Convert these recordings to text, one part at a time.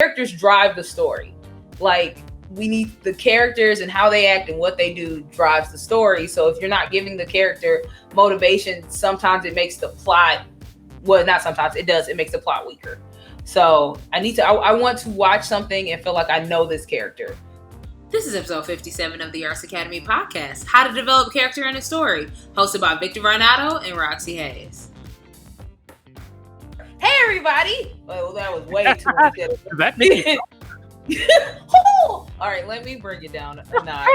characters drive the story. Like, we need the characters and how they act and what they do drives the story. So if you're not giving the character motivation, sometimes it makes the plot, well, not sometimes, it does, it makes the plot weaker. So I want to watch something and feel like I know this character. This is episode 57 of the Arts Academy podcast, How to Develop Character in a Story, hosted by Victor Varnado and Roxxy Haze. Hey everybody! Well, that was way too much. That makes me All right, let me bring it down a notch.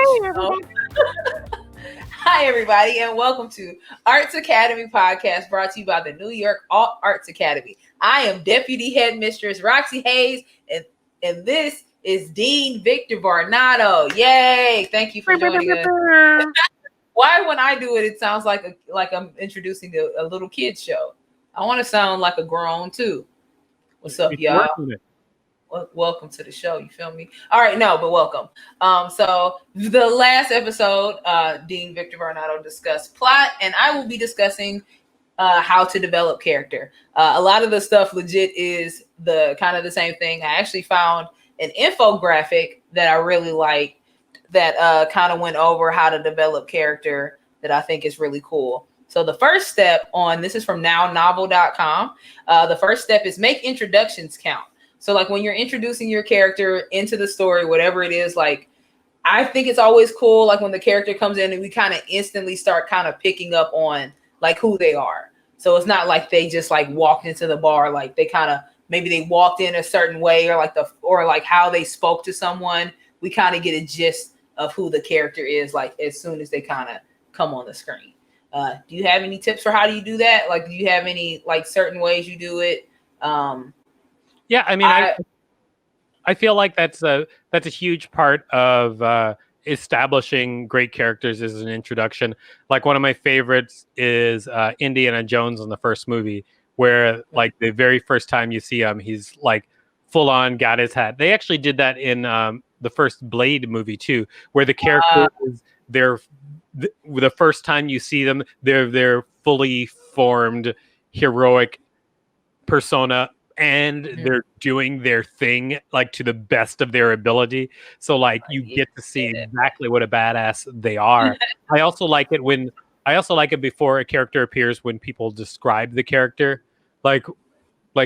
Hi everybody, and welcome to Arts Academy podcast, brought to you by the New York Arts Academy. I am Deputy Headmistress Roxxy Haze, and this is Dean Victor Varnado. Yay! Thank you for joining us. Why, when I do it, it sounds like I'm introducing a little kid show. I want to sound like a grown too. What's up, y'all? Welcome to the show. You feel me? All right, but welcome. So the last episode, Dean Victor Varnado discussed plot, and I will be discussing how to develop character. A lot of the stuff legit is the kind of the same thing. I actually found an infographic that I really like that kind of went over how to develop character that I think is really cool. So the first step this is from nownovel.com. The first step is make introductions count. So like when you're introducing your character into the story, whatever it is, like I think it's always cool. Like when the character comes in and we kind of instantly start kind of picking up on like who they are. So it's not like they just like walked into the bar, like they kind of, maybe they walked in a certain way or like how they spoke to someone. We kind of get a gist of who the character is, like as soon as they kind of come on the screen. Do you have any tips for how do you do that? Like, do you have any like certain ways you do it? Yeah, I mean, I feel like that's a huge part of establishing great characters as an introduction. Like one of my favorites is Indiana Jones in the first movie, where like the very first time you see him, he's like full on got his hat. They actually did that in the first Blade movie too, where the characters the first time you see them, they're fully formed heroic persona, and they're doing their thing like to the best of their ability. So like you get to see exactly what a badass they are. I also like it before a character appears, when people describe the character, like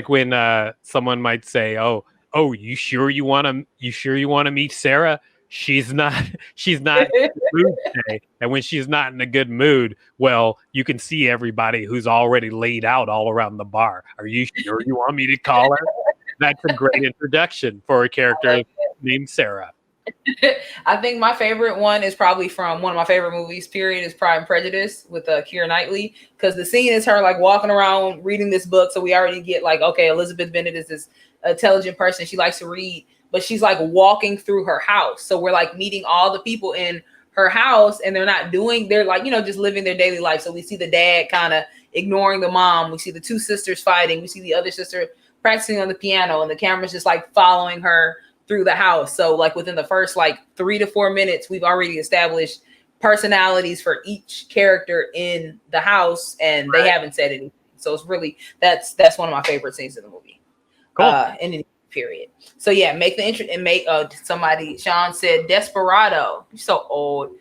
when someone might say, "Oh, you sure you want to meet Sarah? She's not in a good mood today." And when she's not in a good mood, well, you can see everybody who's already laid out all around the bar. Are you sure you want me to call her? That's a great introduction for a character named Sarah. I think my favorite one is probably from one of my favorite movies, period, is Pride and Prejudice with Keira Knightley, because the scene is her like walking around reading this book. So we already get like, okay, Elizabeth Bennet is this intelligent person. She likes to read, but she's like walking through her house. So we're like meeting all the people in her house, and they're like, just living their daily life. So we see the dad kind of ignoring the mom. We see the two sisters fighting. We see the other sister practicing on the piano, and the camera's just like following her through the house. So like within the first like 3 to 4 minutes, we've already established personalities for each character in the house, and they haven't said anything. So it's really, that's one of my favorite scenes in the movie. Cool. In any period. So yeah, make the intro and make Sean said Desperado. You're so old.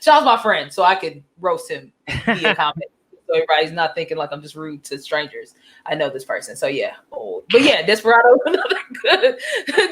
Sean's my friend, so I could roast him via comment. So everybody's not thinking like I'm just rude to strangers. I know this person. So yeah, old. But yeah, Desperado is another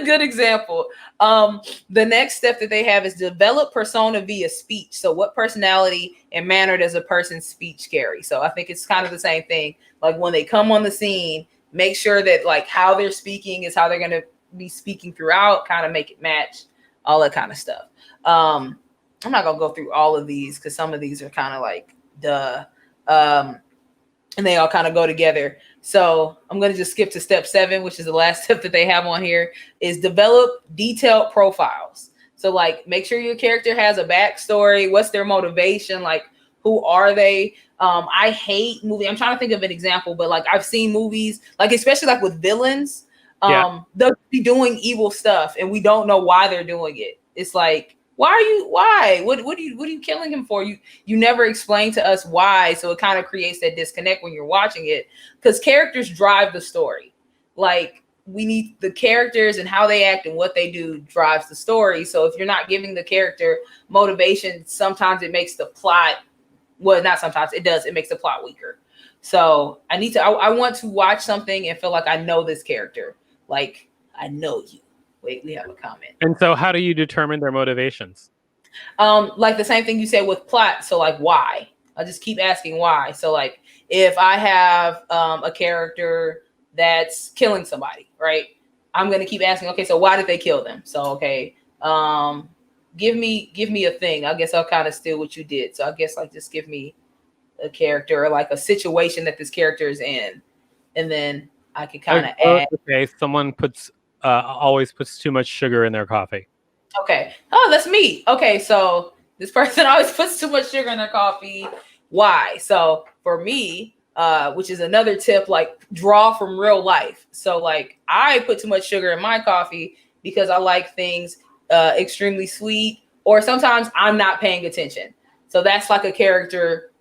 good example. The next step that they have is develop persona via speech. So what personality and manner does a person's speech carry? So I think it's kind of the same thing. Like when they come on the scene, make sure that like how they're speaking is how they're going to be speaking throughout, kind of make it match, all that kind of stuff. I'm not going to go through all of these because some of these are kind of like duh. And they all kind of go together. So I'm going to just skip to step 7, which is the last step that they have on here, is develop detailed profiles. So like make sure your character has a backstory. What's their motivation? Like who are they? I hate movies. I'm trying to think of an example, but like I've seen movies, like especially like with villains, they'll be doing evil stuff and we don't know why they're doing it. It's like, why? What are you killing him for? You never explain to us why. So it kind of creates that disconnect when you're watching it, because characters drive the story. Like we need the characters and how they act and what they do drives the story. So if you're not giving the character motivation, sometimes it makes the plot, well, not sometimes, it does, it makes the plot weaker. So I want to watch something and feel like I know this character. Like, I know you. Wait, we have a comment. And so how do you determine their motivations? Like the same thing you said with plot. So like, why? I just keep asking why. So like, if I have a character that's killing somebody, right? I'm gonna keep asking, okay, so why did they kill them? So okay, give me a thing. I guess I'll kind of steal what you did. So I guess like just give me a character or like a situation that this character is in, and then I can kind of add. Okay, someone always puts too much sugar in their coffee. Okay. Oh, that's me. Okay, so this person always puts too much sugar in their coffee. Why? So for me, which is another tip, like draw from real life. So like I put too much sugar in my coffee because I like things extremely sweet, or sometimes I'm not paying attention. So that's like a character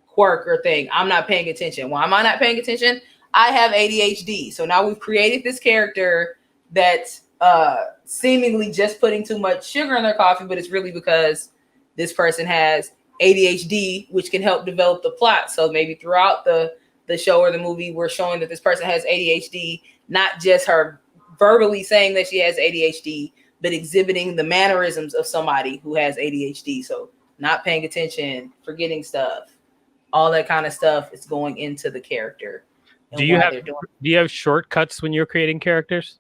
quirk or thing. I'm not paying attention. Why am I not paying attention? I have ADHD. So now we've created this character that's seemingly just putting too much sugar in their coffee, but it's really because this person has ADHD, which can help develop the plot. So maybe throughout the show or the movie, we're showing that this person has ADHD, not just her verbally saying that she has ADHD, but exhibiting the mannerisms of somebody who has ADHD. So not paying attention, forgetting stuff, all that kind of stuff is going into the character. Do you have shortcuts when you're creating characters?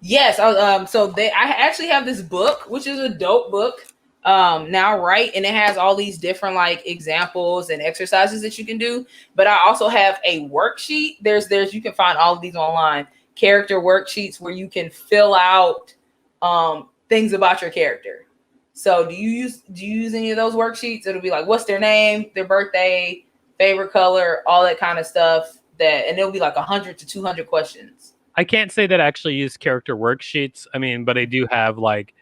Yes. I actually have this book, which is a dope book. Now, right, and it has all these different like examples and exercises that you can do. But I also have a worksheet. There's you can find all of these online, character worksheets where you can fill out things about your character. So do you use any of those worksheets? It'll be like, what's their name, their birthday, favorite color, all that kind of stuff. And it'll be like 100 to 200 questions. I can't say that I actually use character worksheets. I mean, but I do have like,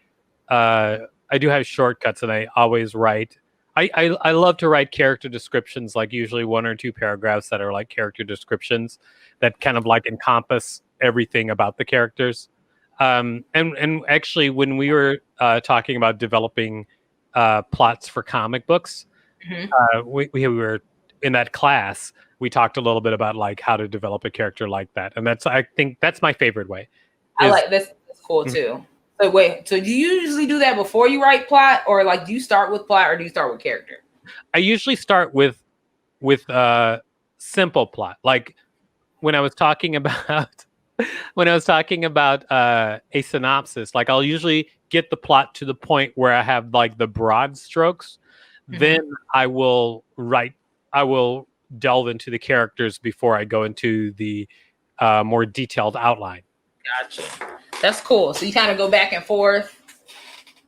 I do have shortcuts, and I always write. I love to write character descriptions, like usually 1 or 2 paragraphs that are like character descriptions that kind of like encompass everything about the characters. And actually, when we were talking about developing plots for comic books, we were in that class. We talked a little bit about like how to develop a character like that, and I think that's my favorite way. I like this. That's cool too. So wait, so do you usually do that before you write plot, or like do you start with plot, or do you start with character? I usually start with simple plot. Like when I was talking about a synopsis, like I'll usually get the plot to the point where I have like the broad strokes. Then I will delve into the characters before I go into the more detailed outline. Gotcha. That's cool. So you kind of go back and forth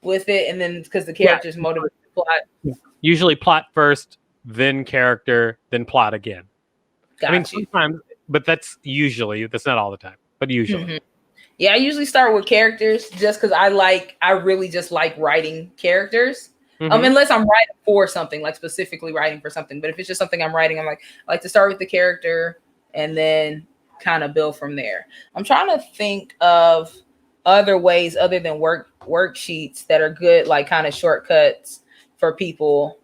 with it, and then because the characters motivate the plot. Yeah. Usually plot first, then character, then plot again. Gotcha. I mean, sometimes, but that's not all the time, but usually. Yeah, I usually start with characters just because I really just like writing characters. Unless I'm writing for something, like specifically writing for something. But if it's just something I'm writing, I like to start with the character and then kind of build from there. I'm trying to think of other ways other than worksheets that are good, like kind of shortcuts for people.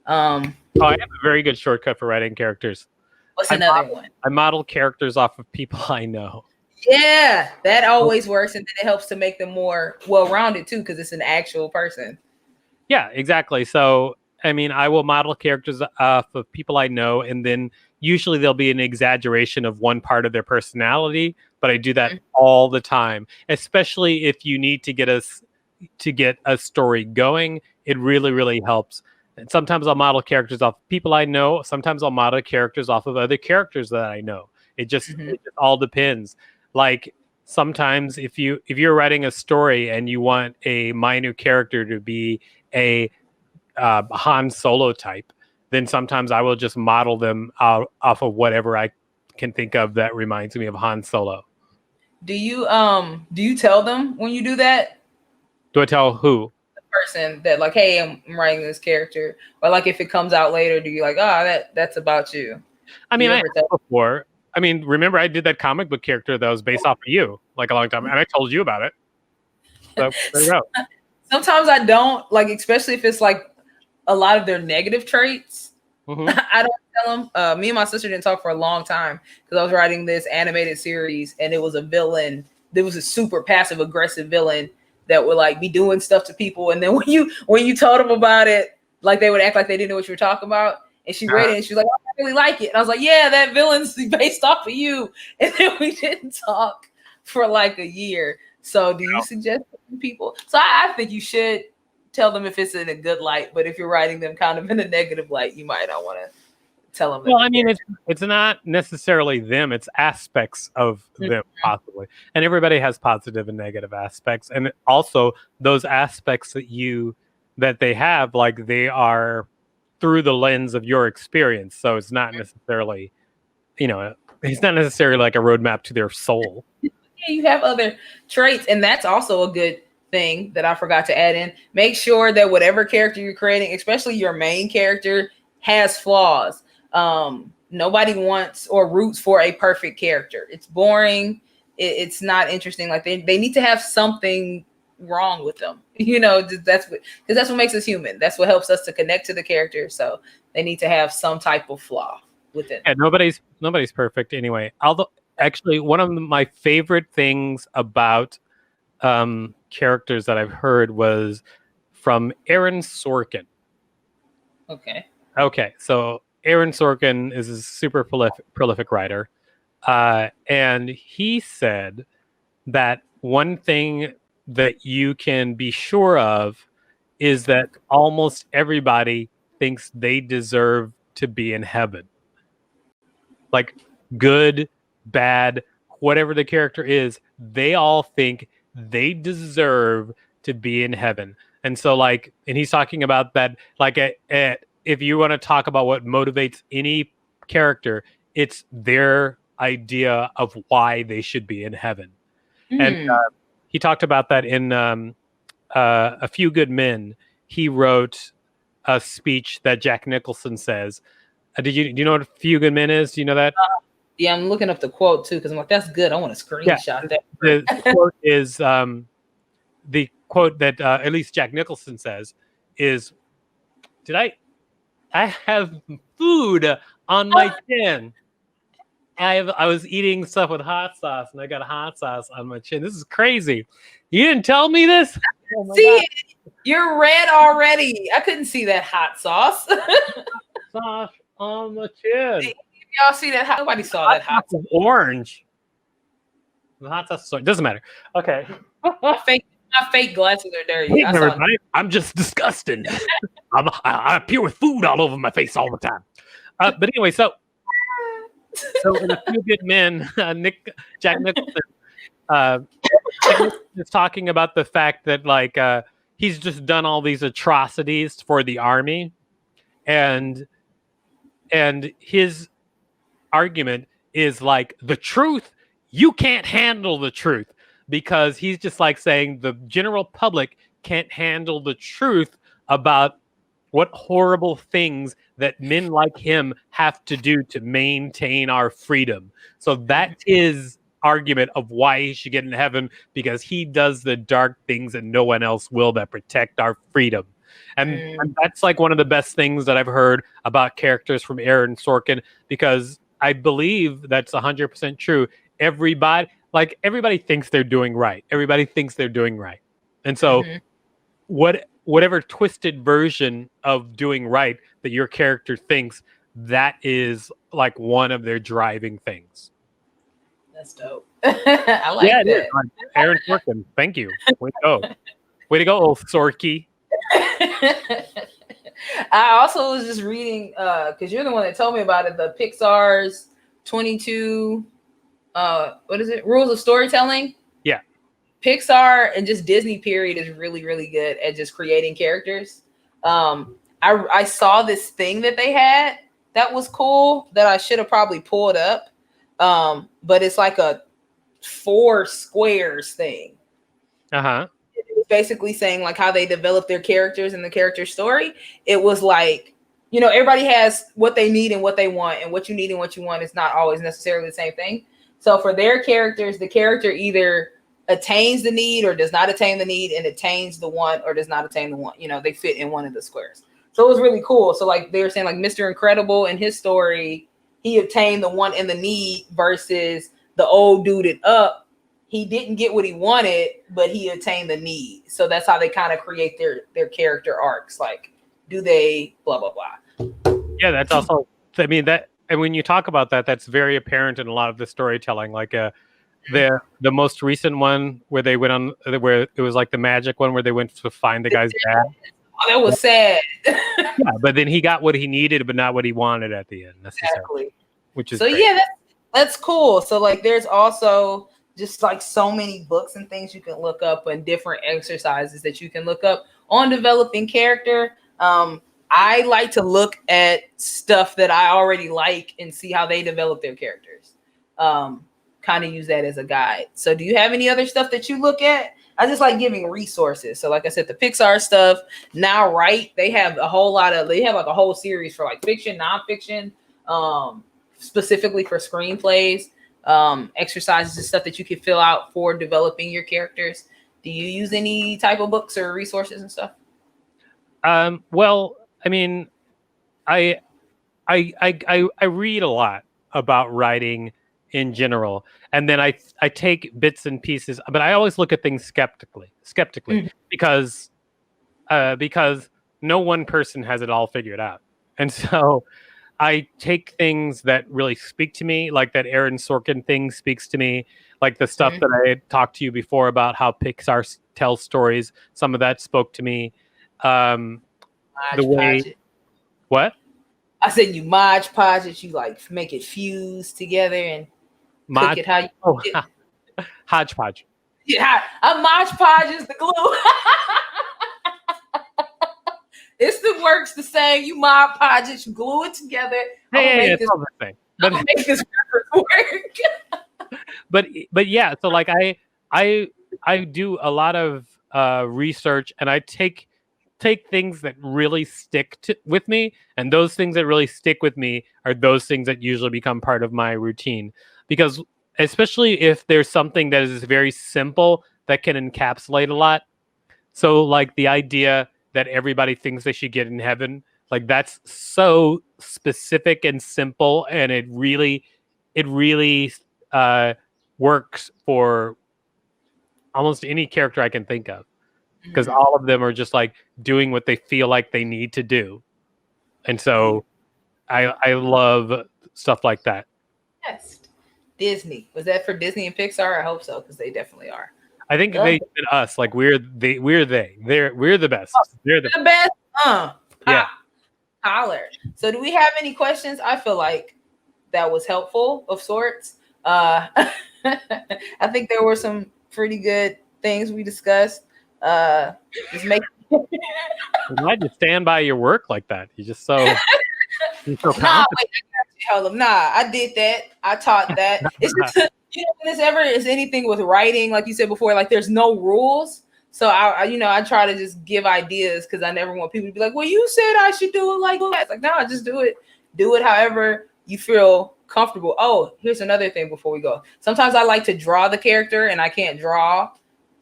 I have a very good shortcut for writing characters. What's another one? I model characters off of people I know. Yeah, that always works, and then it helps to make them more well-rounded too, because it's an actual person. Yeah, exactly. So, I mean, I will model characters off of people I know, and then usually there'll be an exaggeration of one part of their personality, but I do that all the time, especially if you need to get a story going. It really, really helps. And sometimes I'll model characters off of people I know. Sometimes I'll model characters off of other characters that I know. It just all depends. Like sometimes if you're writing a story and you want a minor character to be a Han Solo type, then sometimes I will just model them off of whatever I can think of that reminds me of Han Solo. Do you tell them when you do that? Do I tell who? The person that like, hey, I'm writing this character, or like if it comes out later, do you like, that's about you? I mean, I have before. I mean, remember I did that comic book character that was based off of you like a long time, and I told you about it. So there you go. Sometimes I don't like, especially if it's like a lot of their negative traits. Mm-hmm. I don't tell them. Me and my sister didn't talk for a long time because I was writing this animated series, and it was a villain. There was a super passive aggressive villain that would like be doing stuff to people, and then when you told them about it, like they would act like they didn't know what you were talking about. And she read it, and she was like, "Oh, I really like it." And I was like, "Yeah, that villain's based off of you." And then we didn't talk for like a year. So, do you suggest people? So, I think you should tell them if it's in a good light, but if you're writing them kind of in a negative light, you might not want to tell them. Well, I mean, it's not necessarily them; it's aspects of them, possibly. And everybody has positive and negative aspects, and also those aspects that they have, like they are through the lens of your experience. So it's not necessarily, it's not necessarily like a roadmap to their soul. Yeah, you have other traits, and that's also a good thing that I forgot to add in. Make sure that whatever character you're creating, especially your main character, has flaws. Nobody wants or roots for a perfect character. It's boring. It's not interesting. Like they need to have something wrong with them. That's what makes us human. That's what helps us to connect to the character. So they need to have some type of flaw within. Yeah, nobody's perfect anyway. Although actually one of my favorite things about characters that I've heard was from Aaron Sorkin. Okay, so Aaron Sorkin is a super prolific writer, and he said that one thing that you can be sure of is that almost everybody thinks they deserve to be in heaven. Like good, bad, whatever the character is, they all think they deserve to be in heaven. And so and he's talking about that, if you want to talk about what motivates any character, it's their idea of why they should be in heaven. And he talked about that in A Few Good Men. He wrote a speech that Jack Nicholson says. Do you know what A Few Good Men is? Do you know that? Yeah, I'm looking up the quote too because I'm like, that's good. I want to screenshot that. The quote is the quote that at least Jack Nicholson says is, I have food on my chin. I was eating stuff with hot sauce, and I got hot sauce on my chin. This is crazy. You didn't tell me this? Oh see, God. You're red already. I couldn't see that hot sauce. Sauce on the chin. Y'all see that? Nobody saw that hot sauce. Orange. The hot sauce. It doesn't matter. Okay. My fake glasses are dirty. Hey, everybody, I'm just disgusting. I appear with food all over my face all the time. But anyway, so in A Few Good Men, Jack Nicholson is talking about the fact that he's just done all these atrocities for the army, and his argument is the truth. You can't handle the truth, because he's just saying the general public can't handle the truth about what horrible things that men like him have to do to maintain our freedom. So that's his argument of why he should get in heaven, because he does the dark things that no one else will that protect our freedom. And that's one of the best things that I've heard about characters from Aaron Sorkin, because I believe that's 100% true. Everybody thinks they're doing right. Everybody thinks they're doing right. And so whatever twisted version of doing right that your character thinks, that is one of their driving things. That's dope. I like that. It is. Aaron Sorkin, thank you. Way to go, old Sorky. I also was just reading because you're the one that told me about it. The Pixar's 22 what is it? Rules of Storytelling. Yeah. Pixar and just Disney period is really, really good at just creating characters. I saw this thing that they had that was cool that I should have probably pulled up. But it's like a 4 squares thing. Uh-huh. It was basically saying how they develop their characters and the character story. It was everybody has what they need and what they want, and what you need and what you want is not always necessarily the same thing. So for their characters, the character either attains the need or does not attain the need, and attains the want or does not attain the want. They fit in one of the squares. So it was really cool. So like they were saying, like Mr. Incredible in his story, he obtained the want and the need, versus the old dude in Up, he didn't get what he wanted, but he attained the need. So that's how they kind of create their character arcs. Like, do they blah blah blah. Yeah, that's also. I mean that, and when you talk about that, that's very apparent in a lot of the storytelling. Like the most recent one where they went on, where it was like the magic one where they went to find the guy's dad. Oh, that was sad. Yeah, but then he got what he needed, but not what he wanted at the end necessarily. Exactly. Which is so great. Yeah, that's cool. So like, there's also just like so many books and things you can look up, and different exercises that you can look up on developing character. I like to look at stuff that I already like and see how they develop their characters. Kind of use that as a guide. So do you have any other stuff that you look at? I just like giving resources. So like I said, the Pixar stuff now, right? They have like a whole series for like fiction, nonfiction, specifically for screenplays, exercises and stuff that you can fill out for developing your characters. Do you use any type of books or resources and stuff? Well, I mean, I read a lot about writing in general, and then I take bits and pieces, but I always look at things skeptically, because no one person has it all figured out, and so I take things that really speak to me, like that Aaron Sorkin thing speaks to me, like the stuff that I had talked to you before about how Pixar tells stories. Some of that spoke to me. The way, what? I said you Mod Podge it, you like make it fuse together and cook it how you hodgepodge. Yeah, a Mod Podge is the glue. It's the works the same. You Mod Podge it, you glue it together. Hey, it's all the thing. But make this work. but yeah, so like I do a lot of research, and I take things that really stick with me, and those things that really stick with me are those things that usually become part of my routine, because especially if there's something that is very simple that can encapsulate a lot. So like the idea that everybody thinks they should get in heaven, like that's so specific and simple, and it really works for almost any character I can think of, because all of them are just like doing what they feel like they need to do. And so I love stuff like that. Yes. Disney. Was that for Disney and Pixar? I hope so, because they definitely are. I think they did us. Like we're they. We're the best. They're the best. Yeah. Holler. So do we have any questions? I feel like that was helpful of sorts. I think there were some pretty good things we discussed. Just make Why'd you stand by your work like that? You're just so Nah, wait, hold up. Nah, I did that. I taught that. It's just, when this ever is anything with writing, like you said before, like there's no rules. So I try to just give ideas, because I never want people to be like, well, you said I should do it like that. It's like, no, just do it. Do it however you feel comfortable. Oh, here's another thing before we go. Sometimes I like to draw the character and I can't draw.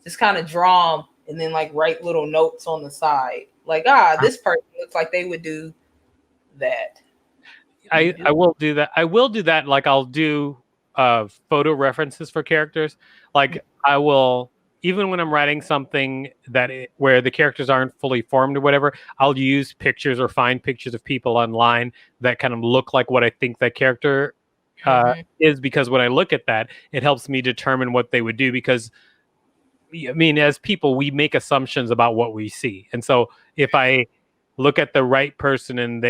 Just kind of draw them and then like write little notes on the side. Like, this person looks like they would do that. I will do that. I will do that. Like I'll do photo references for characters. Like I will, even when I'm writing something where the characters aren't fully formed or whatever, I'll use pictures or find pictures of people online that kind of look like what I think that character is, because when I look at that, it helps me determine what they would do, because I mean, as people, we make assumptions about what we see. And so if I look at the right person and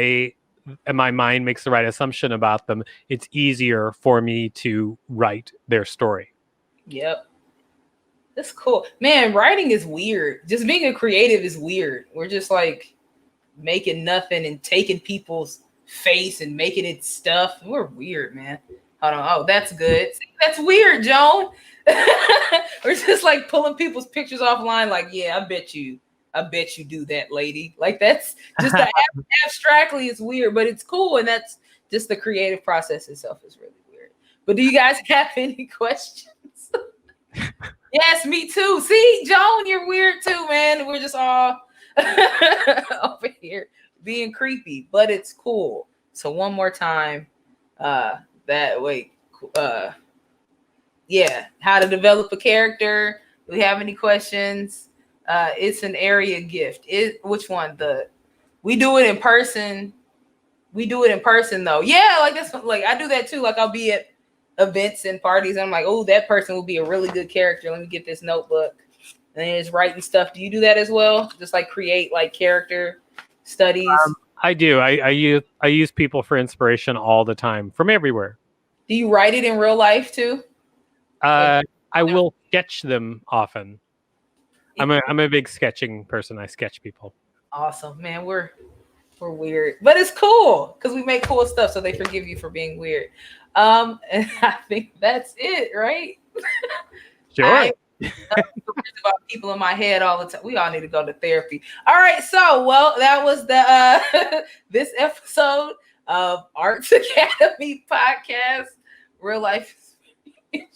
my mind makes the right assumption about them, it's easier for me to write their story. Yep. That's cool. Man, writing is weird. Just being a creative is weird. We're just like making nothing and taking people's face and making it stuff. We're weird, man. Hold on. Oh, that's good. See, that's weird, Joan. We're just like pulling people's pictures offline. Like, yeah, I bet you I bet you do that, lady. Like that's just abstractly, it's weird, but it's cool, and that's just the creative process itself is really weird. But do you guys have any questions? Yes, me too. See, Joan, you're weird too, man. We're just all over here being creepy, but it's cool. So one more time, how to develop a character. Do we have any questions? It's an area gift. Which one? We do it in person. We do it in person though. Yeah, like that's like I do that too. Like I'll be at events and parties. And I'm like, oh, that person will be a really good character. Let me get this notebook. And then just writing stuff. Do you do that as well? Just like create like character studies? I do. I use people for inspiration all the time from everywhere. Do you write it in real life too? I will sketch them often. I'm a big sketching person. I sketch people. Awesome, man. We're weird, but it's cool because we make cool stuff, so they forgive you for being weird. And I think that's it, right? Sure. About people in my head all the time. We all need to go to therapy. All right, so that was the this episode of Arts Academy podcast, real life. Wait,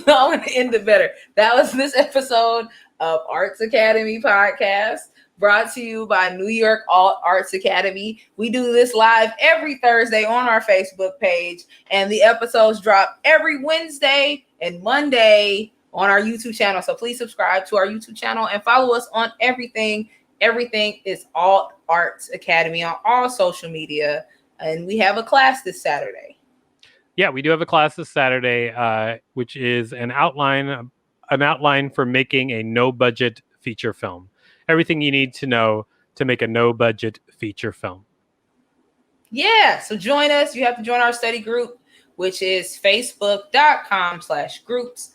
no, I want to end it better. That was this episode of Arts Academy podcast, brought to you by New York Arts Academy. We do this live every Thursday on our Facebook page, and the episodes drop every Wednesday and Monday on our YouTube channel. So please subscribe to our YouTube channel and follow us on everything. Everything is Alt Arts Academy on all social media, and we have a class this Saturday. Yeah, we do have a class this Saturday, which is an outline for making a no-budget feature film. Everything you need to know to make a no-budget feature film. Yeah, so join us. You have to join our study group, which is facebook.com/groups/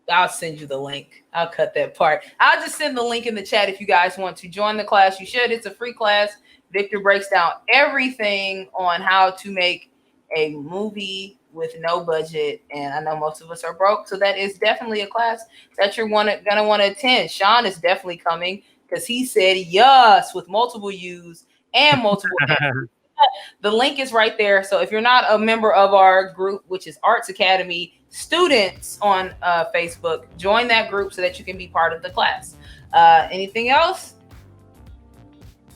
I'll send you the link. I'll cut that part. I'll just send the link in the chat if you guys want to join the class. You should. It's a free class. Victor breaks down everything on how to make a movie with no budget, and I know most of us are broke, so that is definitely a class that you're gonna want to attend. Sean is definitely coming because he said yes with multiple U's and multiple N's. The link is right there. So if you're not a member of our group, which is Arts Academy Students on Facebook, join that group so that you can be part of the class. Anything else?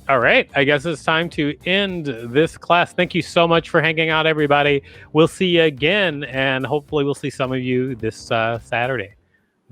All right. I guess it's time to end this class. Thank you so much for hanging out, everybody. We'll see you again, and hopefully we'll see some of you this Saturday.